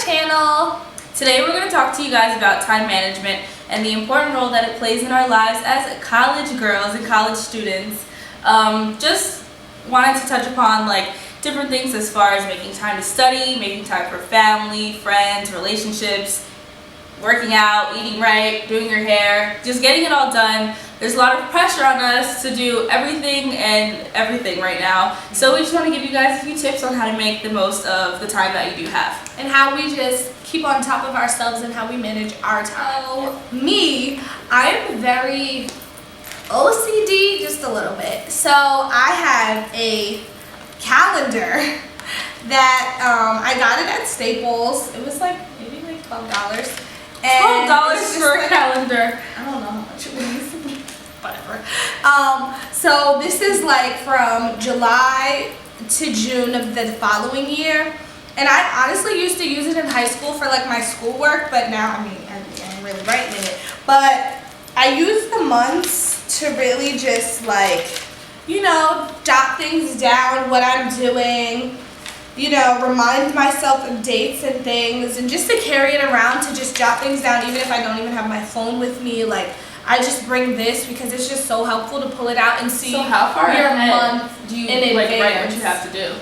channel. Today we're going to talk to you guys about time management and the important role that it plays in our lives as college girls and college students. Just wanted to touch upon different things as far as making time to study, making time for family, friends, relationships, working out, eating right, doing your hair, just getting it all done. There's a lot of pressure on us to do everything right now. So we just want to give you guys a few tips on how to make the most of the time that you do have. And how we just keep on top of ourselves and how we manage our time. So, me, I'm very OCD just a little bit. So I have a calendar that I got it at Staples. It was maybe $12. And $12 for a calendar. I don't know how much it was. Whatever. So this is from July to June of the following year. And I honestly used to use it in high school for my schoolwork, but now, I ain't really writing in it. But I use the months to really just jot things down, what I'm doing, remind myself of dates and things, and just to carry it around, to just jot things down, even if I don't even have my phone with me. I just bring this because it's just so helpful to pull it out and see. So how far your ahead month do you in write advance. what you have to do?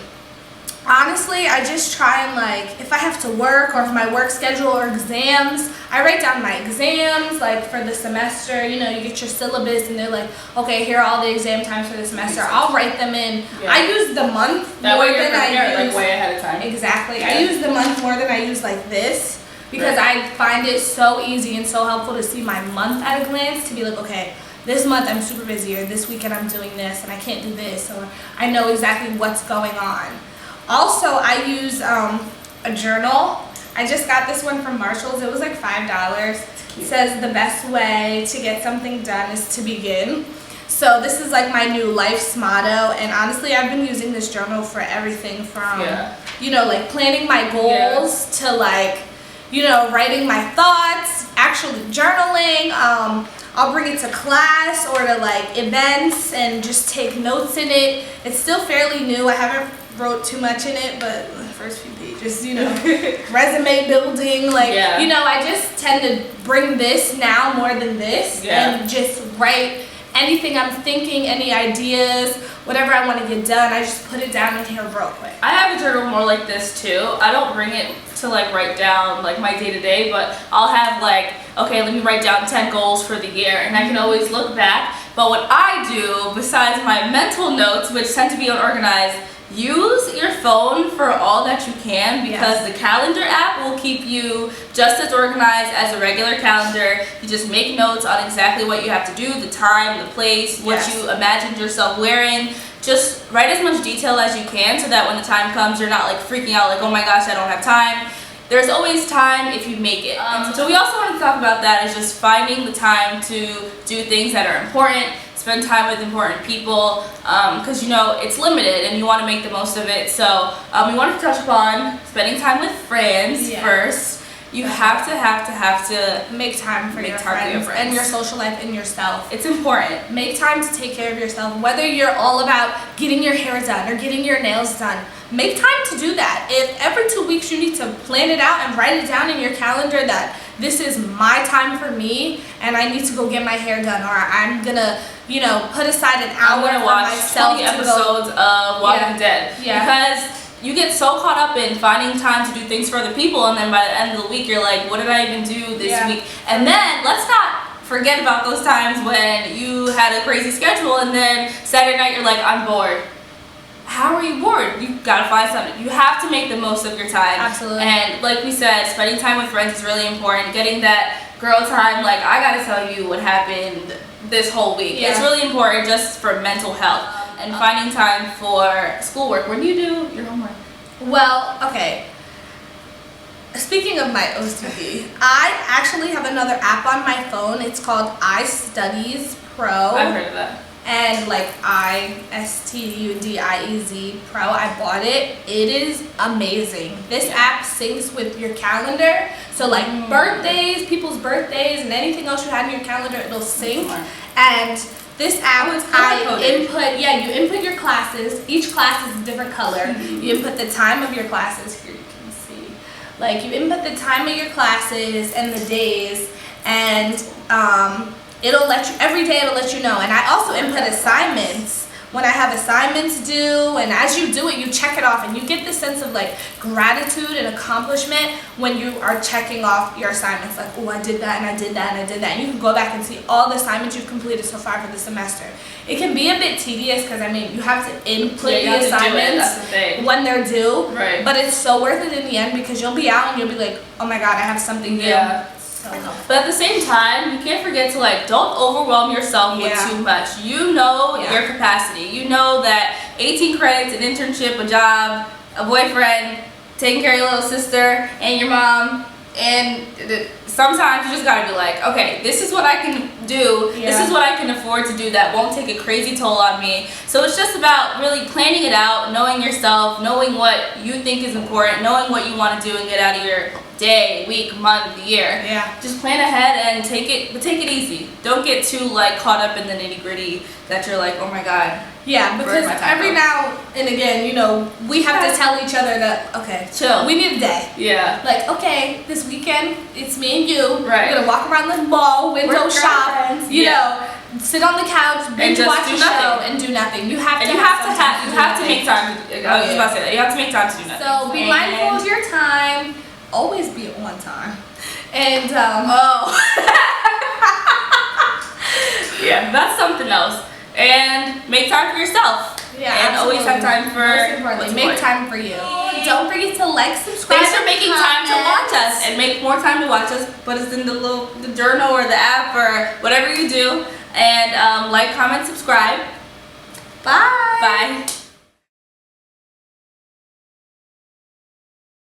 Honestly, I just try and if I have to work, or if my work schedule or exams, I write down my exams for the semester. You get your syllabus and they're okay, here are all the exam times for the semester. I'll write them in. Yeah. I use the month that more way you're than I prepared, use way ahead of time. Exactly. Yeah. I use the month more than I use this, because Right. I find it so easy and so helpful to see my month at a glance, to be okay, this month I'm super busy, or this weekend I'm doing this and I can't do this, or I know exactly what's going on. Also, I use a journal. I just got this one from Marshall's. It was $5. It says the best way to get something done is to begin. So this is my new life's motto, and honestly I've been using this journal for everything from planning my goals to writing my thoughts, actually journaling. I'll bring it to class or to events and just take notes in it. It's still fairly new. I haven't wrote too much in it, but the first few pages, resume building, I just tend to bring this now more than this, and just write anything I'm thinking, any ideas, whatever I want to get done. I just put it down in here real quick. I have a journal more like this too. I don't bring it to write down my day-to-day, but I'll have okay, let me write down 10 goals for the year, and I can always look back. But what I do, besides my mental notes, which tend to be unorganized, use your phone for all that you can, because the calendar app will keep you just as organized as a regular calendar. You just make notes on exactly what you have to do, the time, the place, what you imagined yourself wearing. Just write as much detail as you can, so that when the time comes, you're not freaking out oh my gosh, I don't have time. There's always time if you make it. So we also want to talk about that, is just finding the time to do things that are important, spend time with important people, because it's limited and you want to make the most of it. So we wanted to touch upon spending time with friends first. You have to make time for your friends and your social life and yourself. It's important. Make time to take care of yourself, whether you're all about getting your hair done or getting your nails done. Make time to do that. If every 2 weeks you need to plan it out and write it down in your calendar that this is my time for me and I need to go get my hair done, or I'm gonna put aside an hour for watch myself 20 episodes of Walking Dead, because you get so caught up in finding time to do things for other people, and then by the end of the week you're what did I even do this week? And then let's not forget about those times when you had a crazy schedule and then Saturday night you're I'm bored. How are you bored? You gotta find something. You have to make the most of your time. Absolutely. And like we said, spending time with friends is really important. Getting that girl time, I gotta tell you what happened this whole week. It's really important just for mental health. And finding time for schoolwork. When do you do your homework? Well, okay. Speaking of my OCD, I actually have another app on my phone. It's called iStudies Pro. I've heard of that. And iStudies Pro. I bought it. It is amazing. This app syncs with your calendar. So birthdays, people's birthdays, and anything else you had in your calendar, it'll sync. And this app, you input your classes. Each class is a different color. You input the time of your classes. Here you can see. Like you input the time of your classes and the days, and it'll let you, every day it'll let you know. And I also input assignments when I have assignments due, and as you do it, you check it off, and you get this sense of like gratitude and accomplishment when you are checking off your assignments. Like, oh, I did that, and I did that, and I did that. And you can go back and see all the assignments you've completed so far for the semester. It can be a bit tedious because I mean you have to input the assignments that's the thing. when they're due, Right. but it's so worth it in the end because you'll be out and you'll be like, oh my god, I have something new. Yeah. So helpful. But at the same time, you can't forget to like, don't overwhelm yourself with Yeah. too much. You know Yeah. your capacity. You know that 18 credits, an internship, a job, a boyfriend, taking care of your little sister and your mom, and sometimes you just gotta be like, okay, this is what I can do. Yeah. This is what I can afford to do that won't take a crazy toll on me. So it's just about really planning it out, knowing yourself, knowing what you think is important, knowing what you want to do and get out of your day, week, month, year. Yeah. Just plan ahead and take it easy. Don't get too like caught up in the nitty gritty that you're like, oh my god. Yeah, because my time every out. now and again, you know, we have to tell each other that, okay, Chill. we need a day. Yeah. Like, okay, this weekend, it's me and you. Right. We're gonna walk around the mall, window We're shop, girlfriends. you Yeah. know, sit on the couch, binge just watch do a show, nothing. and do nothing. You have And to you have to something have to do make nothing. time. I was just about to say that. You have to make time to do nothing. So be mindful of your time. Always be on time. And Oh. Yeah, that's something else. And make time for yourself. yeah, And always have absolutely. time for Most importantly, what's make important. time for you. Don't forget to like, subscribe. Thanks for making time to watch comment. us and make more time to watch us. Put us in the journal or the app or whatever you do. And like, comment, subscribe. Bye. Bye.